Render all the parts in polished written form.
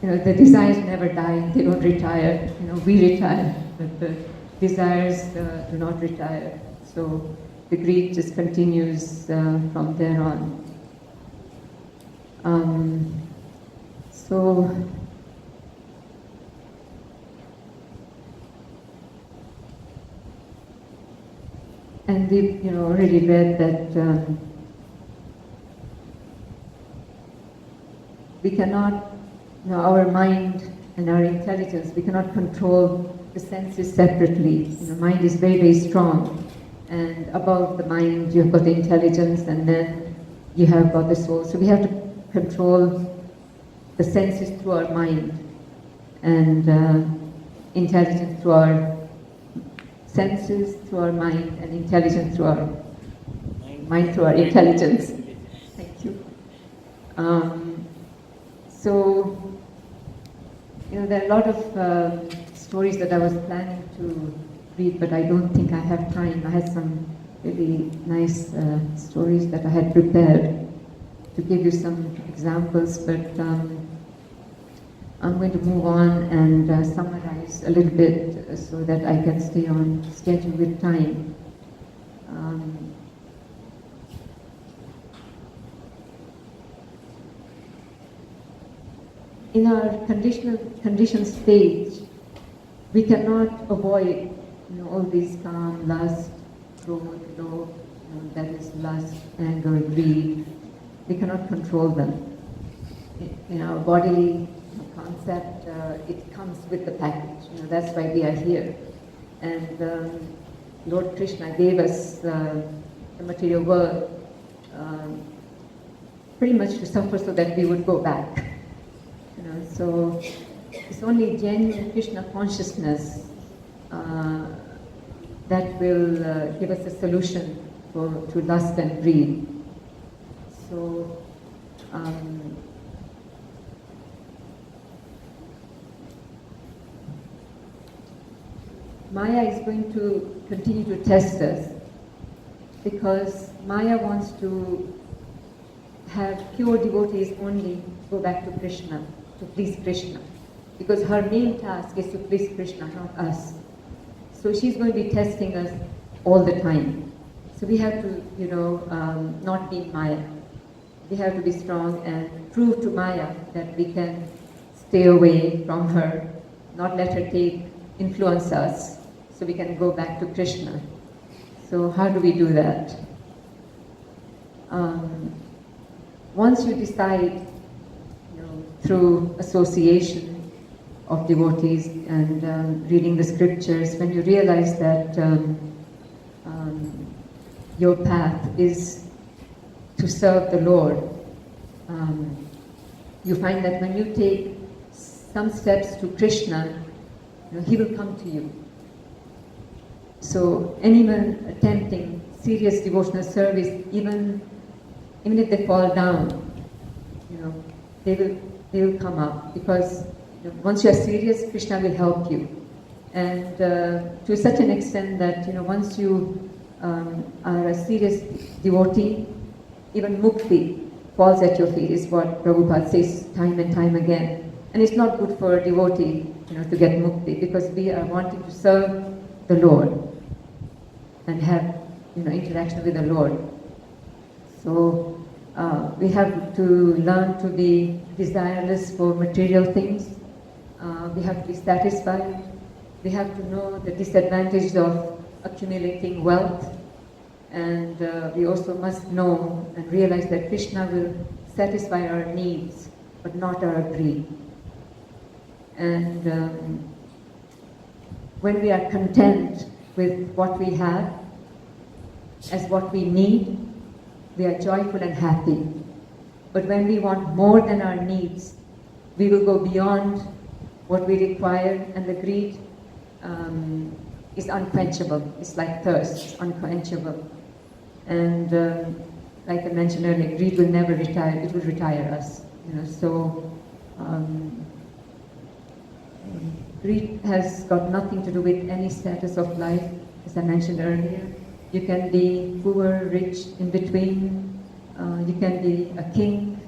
the desires never die, they don't retire. We retire, but the desires do not retire. So the greed just continues from there on. And we've already read that we cannot, our mind and our intelligence, we cannot control the senses separately. Mind is very, very strong. And above the mind, you've got the intelligence, and then you have got the soul. So we have to control the senses through our mind, and intelligence through our senses, through our mind, and intelligence through our mind, through our intelligence. Thank you. So, there are a lot of stories that I was planning to read, but I don't think I have time. I had some really nice stories that I had prepared to give you some examples, but I'm going to move on and summarize a little bit so that I can stay on schedule with time. In our conditioned stage, we cannot avoid all these calm, lust, growth, low, that is lust, anger, greed. We cannot control them. In our bodily concept, it comes with the package. That's why we are here. And Lord Krishna gave us the material world pretty much to suffer so that we would go back. So it's only genuine Krishna consciousness that will give us a solution to lust and greed. So Maya is going to continue to test us because Maya wants to have pure devotees only go back to Krishna, to please Krishna, because her main task is to please Krishna, not us. So she's going to be testing us all the time. So we have to, not be Maya. We have to be strong and prove to Maya that we can stay away from her, not let her influence us, so we can go back to Krishna. So how do we do that? Once you decide, through association of devotees and reading the scriptures, when you realize that your path is to serve the Lord, you find that when you take some steps to Krishna, He will come to you. So anyone attempting serious devotional service, even if they fall down, they will come up, because once you are serious, Krishna will help you. And to such an extent that once you are a serious devotee, even mukti falls at your feet, is what Prabhupada says time and time again. And it's not good for a devotee to get mukti, because we are wanting to serve the Lord and have interaction with the Lord. So we have to learn to be desireless for material things. We have to be satisfied. We have to know the disadvantage of accumulating wealth. And we also must know and realize that Krishna will satisfy our needs, but not our greed. And when we are content with what we have as what we need, we are joyful and happy. But when we want more than our needs, we will go beyond what we require, and the greed is unquenchable. It's like thirst, it's unquenchable. And like I mentioned earlier, greed will never retire, it will retire us. Greed has got nothing to do with any status of life, as I mentioned earlier. You can be poor, rich, in between. You can be a king,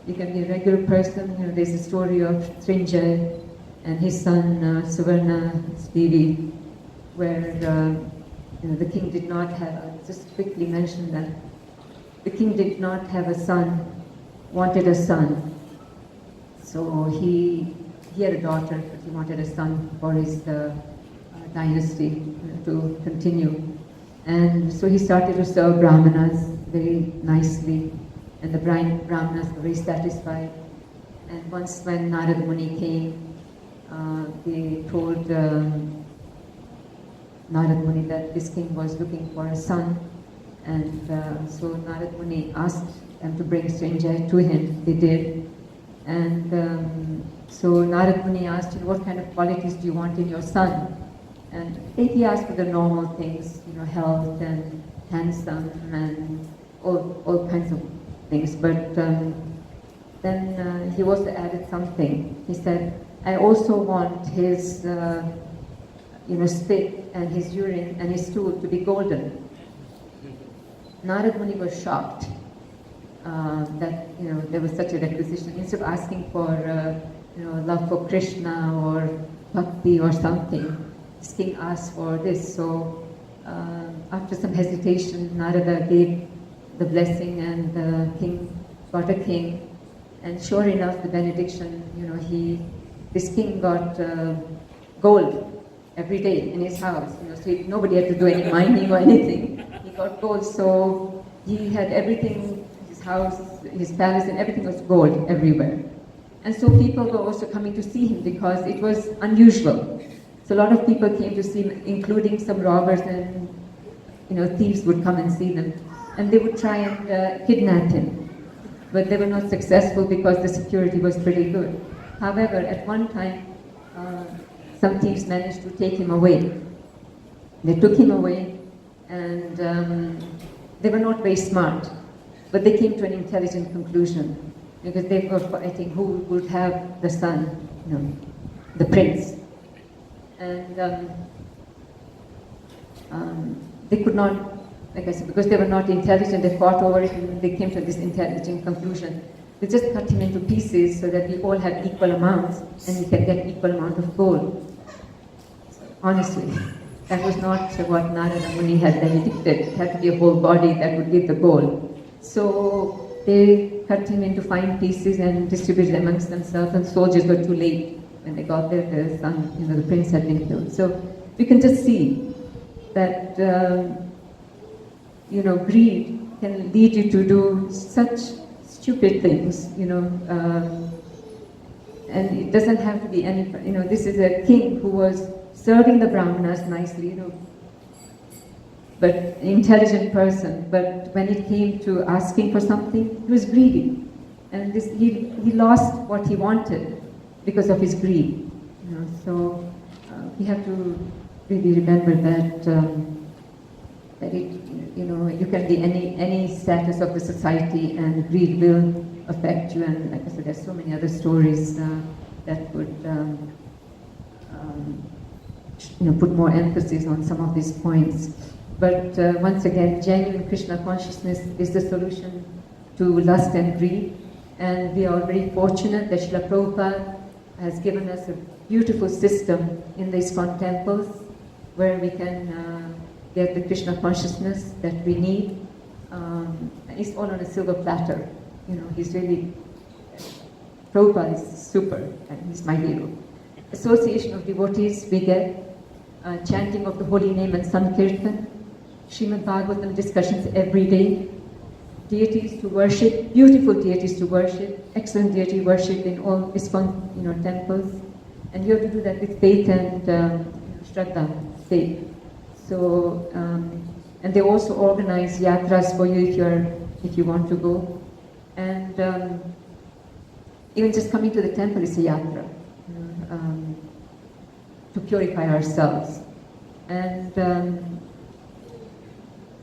You can be a regular person. There's a story of Srinjay and his son Srimati Devi, where the king did not have. I'll just quickly mention that the king did not have a son, wanted a son. So he had a daughter, but he wanted a son for his dynasty to continue. And so he started to serve Brahmanas very nicely, and the Brahmanas were very satisfied. And once when Narad Muni came, they told Narad Muni that this king was looking for a son. And so Narad Muni asked them to bring Srinjay to him. They did. And so Narad Muni asked, what kind of qualities do you want in your son? And he asked for the normal things, health and handsome and all kinds of things. But then he also added something. He said, I also want his spit and his urine and his stool to be golden. Narad Muni was shocked that there was such a requisition. Instead of asking for love for Krishna or bhakti or something, this king asked for this. So after some hesitation, Narada gave the blessing, and the king got a king. And sure enough, the benediction, this king got gold every day in his house. So nobody had to do any mining or anything. He got gold, so he had everything, his house, his palace, and everything was gold everywhere. And so people were also coming to see him because it was unusual. So a lot of people came to see him, including some robbers and thieves would come and see them. And they would try and kidnap him. But they were not successful because the security was pretty good. However, at one time, some thieves managed to take him away. They took him away, and they were not very smart, but they came to an intelligent conclusion, because they were fighting who would have the son, the prince. And they could not, like I said, because they were not intelligent, they fought over it, and they came to this intelligent conclusion. They just cut him into pieces so that we all have equal amounts, and we can get equal amount of gold. Honestly, that was not what Narada Muni had benedicted. It had to be a whole body that would give the gold. So they cut him into fine pieces and distributed amongst themselves, and soldiers were too late. When they got there, the son, the prince had been killed. So we can just see that, greed can lead you to do such stupid things, and it doesn't have to be any, this is a king who was serving the Brahmanas nicely, but an intelligent person. But when it came to asking for something, he was greedy. And he lost what he wanted because of his greed. So we have to really remember that that it, you can be any status of the society, and greed will affect you. And like I said, there's so many other stories that would put more emphasis on some of these points. But once again, genuine Krishna consciousness is the solution to lust and greed. And we are very fortunate that Srila Prabhupada has given us a beautiful system in the ISKCON temples where we can get the Krishna consciousness that we need. And it's all on a silver platter. He's really, Prabhupada is super, and he's my hero. Association of devotees, we get chanting of the holy name and Sankirtan, Srimad Bhagavatam discussions every day, deities to worship, beautiful deities to worship, excellent deity worship in all ISKCON temples, and you have to do that with faith and Shraddha, faith. So, and they also organize yatras for you if you want to go, and even just coming to the temple is a yatra. To purify ourselves. And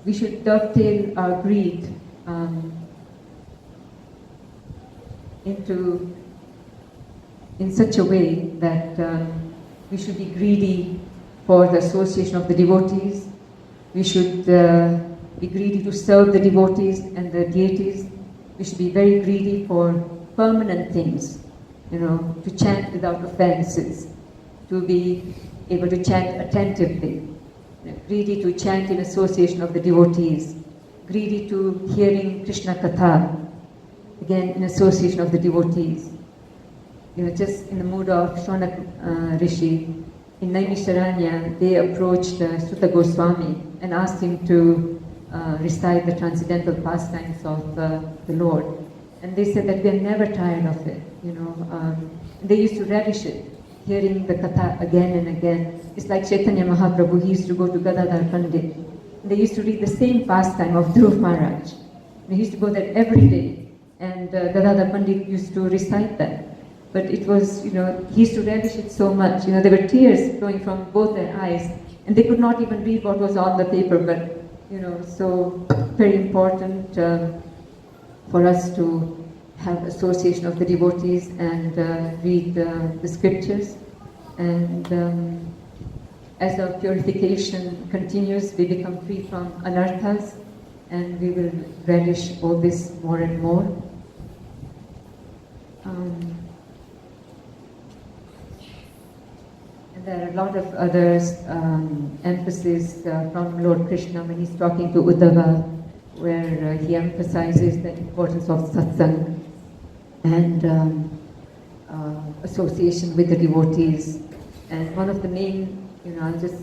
we should dovetail our greed in such a way that we should be greedy for the association of the devotees. We should be greedy to serve the devotees and the deities. We should be very greedy for permanent things, to chant without offenses, to be able to chant attentively, greedy to chant in association of the devotees, greedy to hearing Krishna Katha, again in association of the devotees. Just in the mood of Shonak Rishi, in Naimisharanya, they approached Sutta Goswami and asked him to recite the transcendental pastimes of the Lord. And they said that we are never tired of it, They used to relish it, hearing the Katha again and again. It's like Chaitanya Mahaprabhu, he used to go to Gadadhar Pandit. They used to read the same pastime of Dhruv Maharaj. He used to go there every day, and Gadadhar Pandit used to recite that. But it was, he used to relish it so much. There were tears flowing from both their eyes, and they could not even read what was on the paper. But, so very important for us to have association of the devotees and read the scriptures. And as our purification continues, we become free from anarthas, and we will relish all this more and more. There are a lot of other emphasis from Lord Krishna when he's talking to Uddhava, where he emphasizes the importance of satsang and association with the devotees. And one of the main, I'll just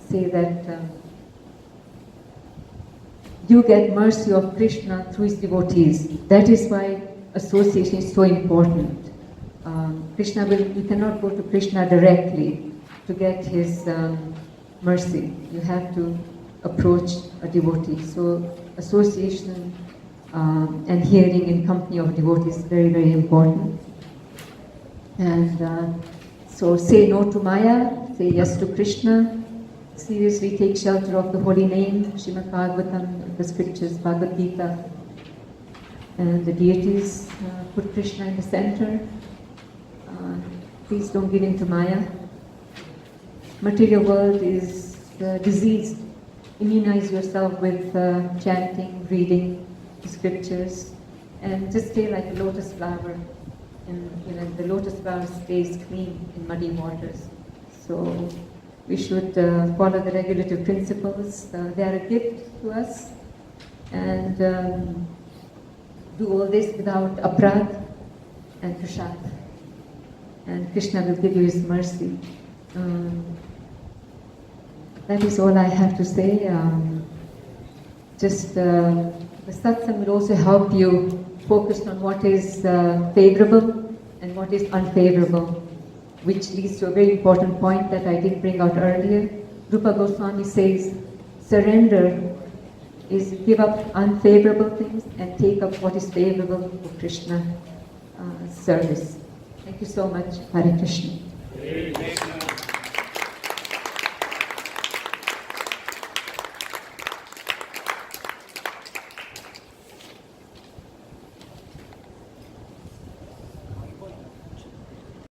say that you get mercy of Krishna through his devotees. That is why association is so important. You cannot go to Krishna directly to get his mercy. You have to approach a devotee. So association and hearing in company of devotees is very, very important. And so say no to Maya, say yes to Krishna, seriously take shelter of the holy name, Srimad Bhagavatam, the scriptures, Bhagavad Gita, and the deities, put Krishna in the center. Please don't give in to Maya. Material world is diseased. Immunize yourself with chanting, reading the scriptures, and just stay like a lotus flower. And the lotus flower stays clean in muddy waters. So we should follow the regulative principles. They are a gift to us, and do all this without aparadh and prasad. And Krishna will give you his mercy. That is all I have to say. The satsang will also help you focus on what is favorable and what is unfavorable, which leads to a very important point that I didn't bring out earlier. Rupa Goswami says, surrender is give up unfavorable things and take up what is favorable for Krishna service. Thank you so much. Hare Krishna.